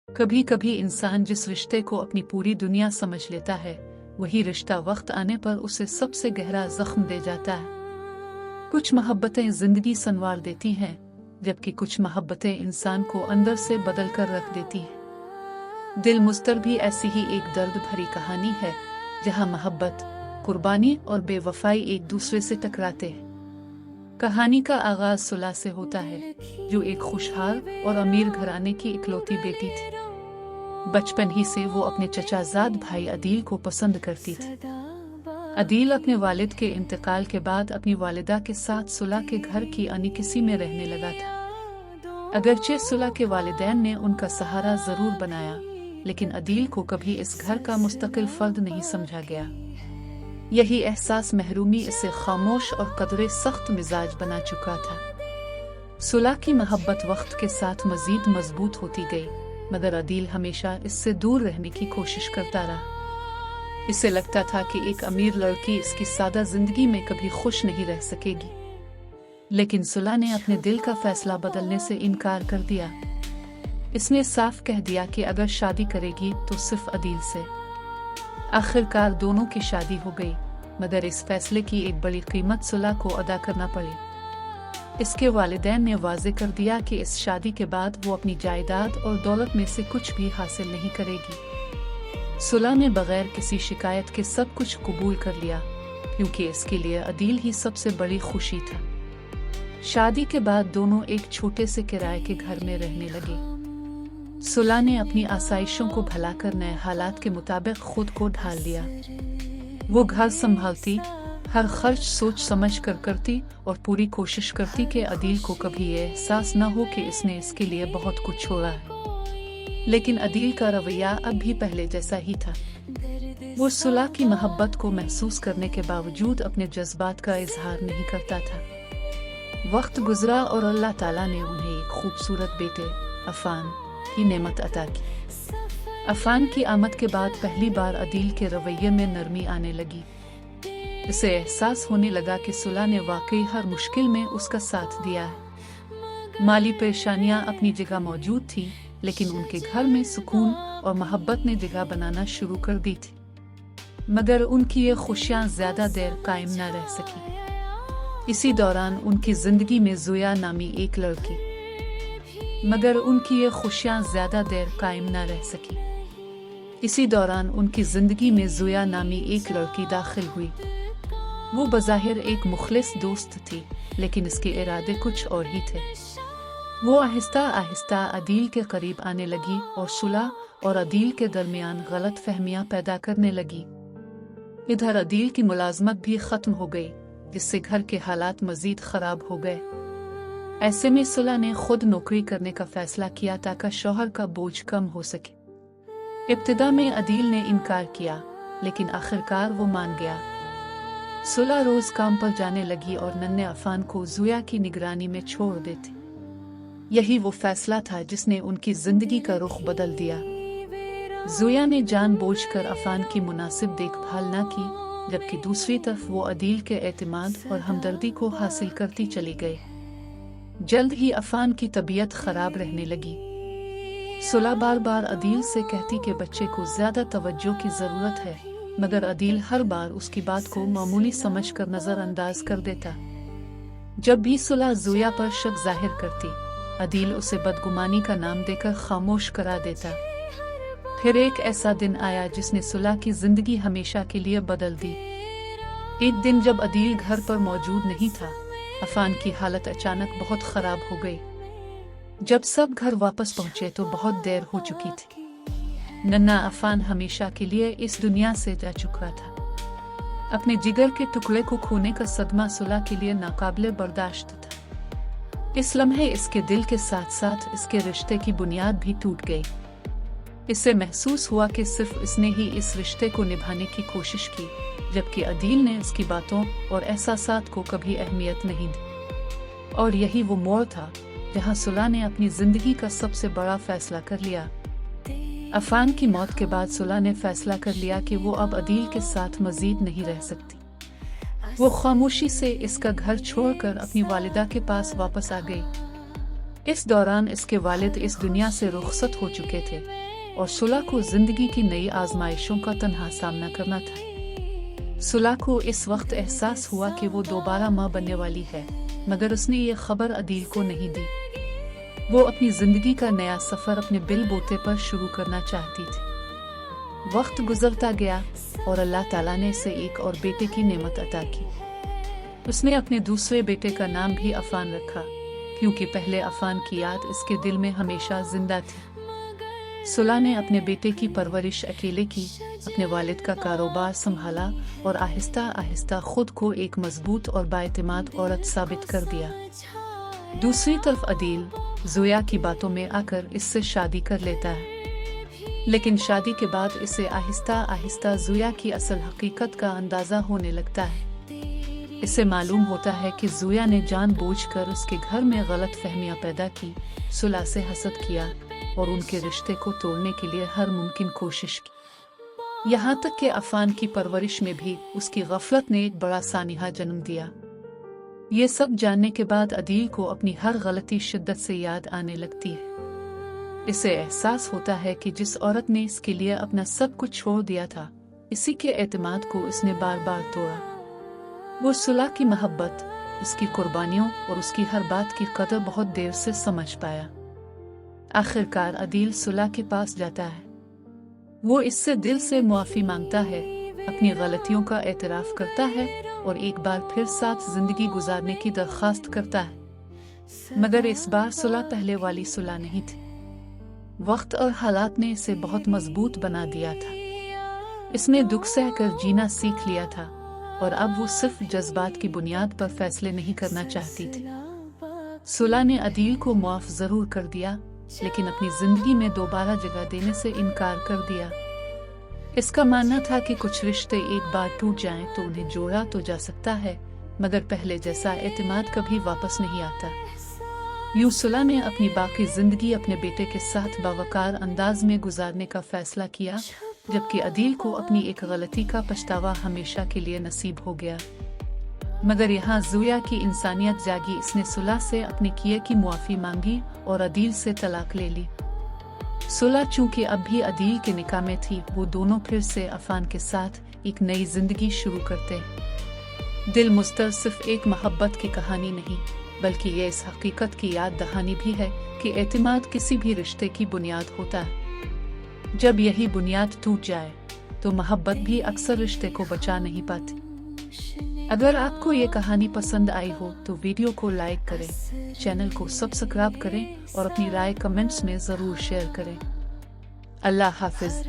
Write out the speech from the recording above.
कभी कभी इंसान जिस रिश्ते को अपनी पूरी दुनिया समझ लेता है, वही रिश्ता वक्त आने पर उसे सबसे गहरा जख्म दे जाता है। कुछ मोहब्बतें जिंदगी संवार देती हैं, जबकि कुछ मोहब्बतें इंसान को अंदर से बदल कर रख देती हैं। दिल मुस्तर भी ऐसी ही एक दर्द भरी कहानी है, जहां मोहब्बत, कुर्बानी और बेवफाई एक दूसरे से टकराते हैं। कहानी का आगाज सुलह से होता है, जो एक खुशहाल और अमीर घराने की इकलौती बेटी थी। बचपन ही से वो अपने चचाजाद भाई अदील को पसंद करती थी। अदील अपने वालिद के इंतकाल के बाद अपनी वालिदा के साथ सुलह के घर की अनिकिसी में रहने लगा था। अगरचे सुलह के वालिदैन ने उनका सहारा जरूर बनाया, लेकिन अदील को कभी इस घर का मुस्तकिल फर्द नहीं समझा गया। यही एहसास महरूमी इसे खामोश और कदरे सख्त मिजाज बना चुका था। सुलह की मोहब्बत वक्त के साथ मजीद मजबूत होती गई, मगर अदील हमेशा इससे दूर रहने की कोशिश करता रहा। इसे लगता था कि एक अमीर लड़की इसकी सादा जिंदगी में कभी खुश नहीं रह सकेगी। लेकिन सुलह ने अपने दिल का फैसला बदलने से इनकार कर दिया। इसने साफ कह दिया कि अगर शादी करेगी तो सिर्फ अदील से। आखिरकार दोनों की शादी हो गई, मगर इस फैसले की एक बड़ी कीमत सुलह को अदा करना पड़ी। इसके वालिदैन ने वाज़े कर दिया कि इस शादी के बाद वो अपनी जायदाद और दौलत में से कुछ भी हासिल नहीं करेगी। सुलह ने बगैर किसी शिकायत के सब कुछ कबूल कर लिया, क्योंकि इसके लिए अदील ही सबसे बड़ी खुशी था। शादी के बाद दोनों एक छोटे से किराए के घर में रहने लगे। सुलह ने अपनी आसाइशों को भलाकर नए हालात के मुताबिक खुद को ढाल लिया। वो घर संभालती, हर खर्च सोच समझ कर करती और पूरी कोशिश करती कि अदील को कभी ये एहसास न हो कि इसने इसके लिए बहुत कुछ छोड़ा है। लेकिन अदील का रवैया अब भी पहले जैसा ही था। वो सुलह की मोहब्बत को महसूस करने के बावजूद अपने जज्बात का इजहार नहीं करता था। वक्त गुजरा और अल्लाह ताला ने उन्हें एक खूबसूरत बेटे अफान की नेमत अता की। अफान की आमद के बाद पहली बार अदील के रवैये में नरमी आने लगी। इसे एहसास होने लगा कि सुलह ने वाकई हर मुश्किल में उसका साथ दिया है। माली परेशानियां अपनी जगह मौजूद थी, लेकिन उनके घर में सुकून और मोहब्बत ने जगह बनाना शुरू कर दी थी। मगर उनकी ये खुशियां ज्यादा देर कायम न रह सकी। इसी दौरान उनकी जिंदगी में ज़ोया नामी एक लड़की मगर उनकी ये खुशियां ज्यादा देर कायम न रह सकी। इसी दौरान उनकी जिंदगी में ज़ोया नामी एक लड़की दाखिल हुई। वो बज़ाहिर एक मुखलिस दोस्त थी, लेकिन इसके इरादे कुछ और ही थे। वो आहिस्ता आहिस्ता अदील के करीब आने लगी और सुलह और अदील के दरमियान गलत फहमियां पैदा करने लगी। इधर अदील की मुलाजमत भी खत्म हो गई, जिससे घर के हालात मजीद खराब हो गए। ऐसे में सुलह ने खुद नौकरी करने का फैसला किया ताकि शौहर का बोझ कम हो सके। इब्तिदा में अदील ने इनकार किया, लेकिन आखिरकार वो मान गया। सुलह रोज काम पर जाने लगी और नन्हे अफान को ज़ोया की निगरानी में छोड़ देती। यही वो फैसला था जिसने उनकी जिंदगी का रुख बदल दिया। ज़ोया ने जानबूझकर अफान की मुनासिब देखभाल न की, जबकि दूसरी तरफ वो अदील के एतमाद और हमदर्दी को हासिल करती चली गई। जल्द ही अफान की तबीयत खराब रहने लगी। सुलह बार बार अदील से कहती कि बच्चे को ज्यादा तवज्जो की जरूरत है, मगर अदील हर बार उसकी बात को मामूली समझकर नजरअंदाज कर देता। जब भी सुलह ज़ोया पर शक जाहिर करती, अदील उसे बदगुमानी का नाम देकर खामोश करा देता। फिर एक ऐसा दिन आया जिसने सुलह की जिंदगी हमेशा के लिए बदल दी। एक दिन जब अदील घर पर मौजूद नहीं था, अफान की हालत अचानक बहुत खराब हो गई। जब सब घर वापस पहुंचे तो बहुत देर हो चुकी थी। नन्हा अफान हमेशा के लिए इस दुनिया से जा चुका था। अपने जिगर के टुकड़े को खोने का सदमा सुलह के लिए नाकाबिले बर्दाश्त था। इस लम्हे इसके दिल के साथ साथ इसके रिश्ते की बुनियाद भी टूट गई। इसे महसूस हुआ कि सिर्फ इसने ही इस रिश्ते को निभाने की कोशिश की, जबकि अदील ने इसकी बातों और एहसासात को कभी अहमियत नहीं दी। और यही वो मोड़ था जहां सुलह ने अपनी जिंदगी का सबसे बड़ा फैसला कर लिया। अफान की मौत के बाद सुलह ने फैसला कर लिया कि वो अब अदील के साथ मजीद नहीं रह सकती। वो खामोशी से इसका घर छोड़कर अपनी वालिदा के पास वापस आ गई। इस दौरान इसके वालिद इस दुनिया से रुखसत हो चुके थे और सुलह को जिंदगी की नई आजमाइशों का तन्हा सामना करना था। सुलह को इस वक्त एहसास हुआ कि वो दोबारा माँ बनने वाली है, मगर उसने ये खबर अदील को नहीं दी। वो अपनी जिंदगी का नया सफर अपने बिल बोते पर शुरू करना चाहती थी। वक्त गुजरता गया और अल्लाह ताला ने इसे एक और बेटे की नेमत अता की। उसने अपने दूसरे बेटे का नाम भी अफान रखा, क्योंकि पहले अफान की याद इसके दिल में हमेशा जिंदा थी। सुलह ने अपने बेटे की परवरिश अकेले की, अपने वालिद का कारोबार संभाला और आहिस्ता आहिस्ता खुद को एक मजबूत और बाएतिमाद औरत साबित कर दिया। दूसरी तरफ अदील ज़ोया की बातों में आकर इससे शादी कर लेता है, लेकिन शादी के बाद इसे आहिस्ता आहिस्ता ज़ोया की असल हकीकत का अंदाज़ा होने लगता है। इसे मालूम होता है कि ज़ोया ने जानबूझकर उसके घर में गलत फहमियाँ पैदा की, सुलह से हसद किया और उनके रिश्ते को तोड़ने के लिए हर मुमकिन कोशिश की। यहाँ तक कि अफान की परवरिश में भी उसकी गफलत ने एक बड़ा सानिहा जन्म दिया। ये सब जानने के बाद अदील को अपनी हर गलती शिद्दत से याद आने लगती है। इसे एहसास होता है कि जिस औरत ने इसके लिए अपना सब कुछ छोड़ दिया था, इसी के एतमाद को इसने बार बार तोड़ा। वो सुलह की मोहब्बत, उसकी कुर्बानियों और उसकी हर बात की कदर बहुत देर से समझ पाया। आखिरकार अदील सुलह के पास जाता है। वो इससे दिल से मुआफ़ी मांगता है, अपनी गलतियों का एतराफ़ करता है और एक बार फिर साथ जिंदगी गुजारने की दरख्वास्त करता है। मगर इस बार सुलह पहले वाली सुलह नहीं थी। वक्त और हालात ने इसे बहुत मजबूत बना दिया था। इसने दुख सहकर जीना सीख लिया था और अब वो सिर्फ जज्बात की बुनियाद पर फैसले नहीं करना चाहती थी। सुलह ने अदील को मुआफ़ ज़रूर कर दिया, लेकिन अपनी जिंदगी में दोबारा जगह देने से इनकार कर दिया। इसका मानना था कि कुछ रिश्ते एक बार टूट जाएं तो उन्हें जोड़ा तो जा सकता है, मगर पहले जैसा एतमाद कभी वापस नहीं आता। यूं सुलह ने अपनी बाकी जिंदगी अपने बेटे के साथ बावकार अंदाज में गुजारने का फैसला किया, जबकि अदील को अपनी एक गलती का पछतावा हमेशा के लिए नसीब हो गया। मगर यहाँ ज़ोया की इंसानियत जागी। इसने सुलह से अपने किए की मुआफ़ी मांगी और अदील से तलाक ले ली। सुलह चूंकि अब भी अदील के निकाह में थी, वो दोनों फिर से अफान के साथ एक नई जिंदगी शुरू करते हैं। दिल मुस्तर सिर्फ एक मोहब्बत की कहानी नहीं, बल्कि ये इस हकीकत की याद दहानी भी है कि एतमाद किसी भी रिश्ते की बुनियाद होता है। जब यही बुनियाद टूट जाए तो मोहब्बत भी अक्सर रिश्ते को बचा नहीं पाती। अगर आपको ये कहानी पसंद आई हो तो वीडियो को लाइक करें, चैनल को सब्सक्राइब करें और अपनी राय कमेंट्स में ज़रूर शेयर करें। अल्लाह हाफिज।